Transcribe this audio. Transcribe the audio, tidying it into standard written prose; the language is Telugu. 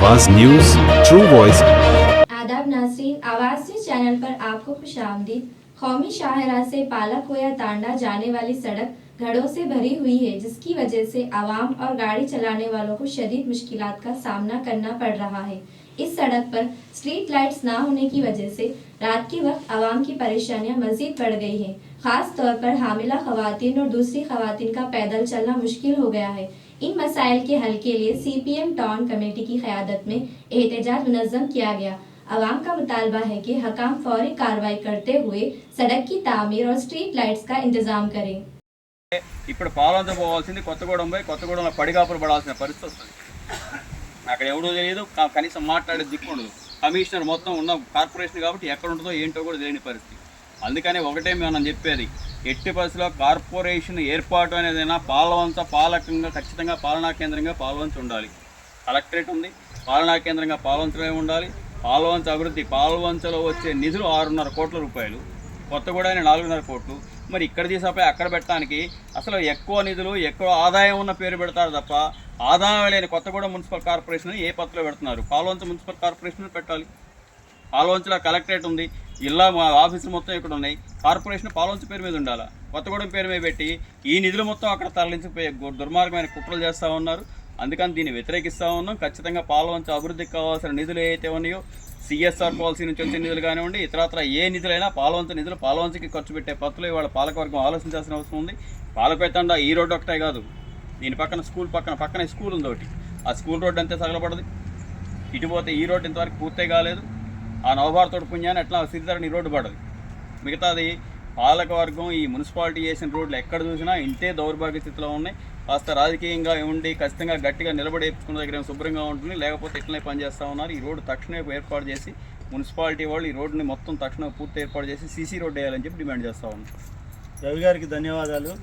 आवाज न्यूज, ट्रू वॉइस। आदाब नाज़रीन, आवाज़ न्यूज़ चैनल पर आपको खुशामदीद। कौमी शाहराह से पालाकोया तांडा जाने वाली सड़क घड़ों से भरी हुई है, जिसकी वजह से आवाम और गाड़ी चलाने वालों को शदीद मुश्किलात का सामना करना पड़ रहा है। इस सड़क पर स्ट्रीट लाइट्स ना होने की वजह से रात के वक्त आवाम की परेशानियां मजीद बढ़ गई हैं। खास तौर पर हामिला खवातीन और दूसरी खवातीन का पैदल चलना मुश्किल हो गया है। इन मसाइल के हल के लिए CPM टाउन कमेटी की क़यादत में एहतजाज मुनज़्ज़म किया गया। आवाम का मुतालबा है कि हकाम फौरी कार्रवाई करते हुए सड़क की तामीर और स्ट्रीट लाइट्स का इंतजाम करें। ఇప్పుడు పాలంత పోవాల్సింది కొత్తగూడెం పోయి కొత్తగూడెంలో పడిగాపులు పడాల్సిన పరిస్థితి వస్తుంది. అక్కడ ఎవడో తెలియదు, కనీసం మాట్లాడే దిక్కు ఉండదు. కమిషనర్ మొత్తం ఉన్న కార్పొరేషన్ కాబట్టి ఎక్కడ ఉంటుందో ఏంటో కూడా తెలియని పరిస్థితి. అందుకని ఒకటే మనం చెప్పేది, ఎట్టి పరిస్థితిలో కార్పొరేషన్ ఏర్పాటు అనేదైనా పాలవంచ పాలకంగా ఖచ్చితంగా పాలనా కేంద్రంగా పాలవంచ ఉండాలి. కలెక్టరేట్ ఉంది, పాలనా కేంద్రంగా పాలవంచమే ఉండాలి. పాలవంచ అభివృద్ధి, పాలవంచలో వచ్చే నిధులు 6.5 కోట్ల రూపాయలు, కొత్తగూడెం 4.5 కోట్లు. మరి ఇక్కడ తీసిపోయి అక్కడ పెట్టడానికి అసలు ఎక్కువ నిధులు ఎక్కువ ఆదాయం ఉన్న పేరు పెడతారు తప్ప ఆదాయం లేని కొత్తగూడెం మున్సిపల్ కార్పొరేషన్ ఏ పత్రలో పెడుతున్నారు? పాలవంచ మున్సిపల్ కార్పొరేషన్ పెట్టాలి. పాలవంచలో కలెక్టరేట్ ఉంది, జిల్లా ఆఫీసులు మొత్తం ఇక్కడ ఉన్నాయి. కార్పొరేషన్ పాలవంచ పేరు మీద ఉండాలి. కొత్తగూడెం పేరు మీద పెట్టి ఈ నిధులు మొత్తం అక్కడ తరలించిపోయి దుర్మార్గమైన కుట్రలు చేస్తూ ఉన్నారు. అందుకని దీన్ని వ్యతిరేకిస్తూ ఉన్నాం. ఖచ్చితంగా పాలవంచ అభివృద్ధికి కావాల్సిన నిధులు ఏవైతే ఉన్నాయో, CSR పాలసీ నుంచి వచ్చే నిధులు కానివ్వండి, ఇతరత్ర ఏ నిధులైనా పాలవంచ నిధులు పాలవంచకి ఖర్చు పెట్టే పత్రులు ఇవాళ పాలకవర్గం ఆలోచించాల్సిన అవసరం ఉంది. పాలకవేతండా ఈ రోడ్డు ఒకటే కాదు, దీని పక్కన స్కూల్ పక్కన స్కూల్ ఉంది ఒకటి, ఆ స్కూల్ రోడ్డు అంతే తగలబడదు. ఇటుపోతే ఈ రోడ్డు ఇంతవరకు పూర్తే కాలేదు. ఆ నవభారతోడు పుణ్యాన్ని ఎట్లా సిరిధరని రోడ్డు పడదు. మిగతాది పాలకవర్గం ఈ మున్సిపాలిటీ చేసిన రోడ్లు ఎక్కడ చూసినా ఇంతే దౌర్భాగ్య స్థితిలో ఉన్నాయి. కాస్త రాజకీయంగా ఉండి ఖచ్చితంగా గట్టిగా నిలబడేసుకున్న దగ్గర శుభ్రంగా ఉంటుంది, లేకపోతే ఇట్లనే పనిచేస్తూ ఉన్నారు. ఈ రోడ్డు తక్షణమే ఏర్పాటు చేసి మున్సిపాలిటీ వాళ్ళు ఈ రోడ్డుని మొత్తం తక్షణం పూర్తి ఏర్పాటు చేసి CC రోడ్డు వేయాలని చెప్పి డిమాండ్ చేస్తూ ఉన్నారు. రవి గారికి ధన్యవాదాలు.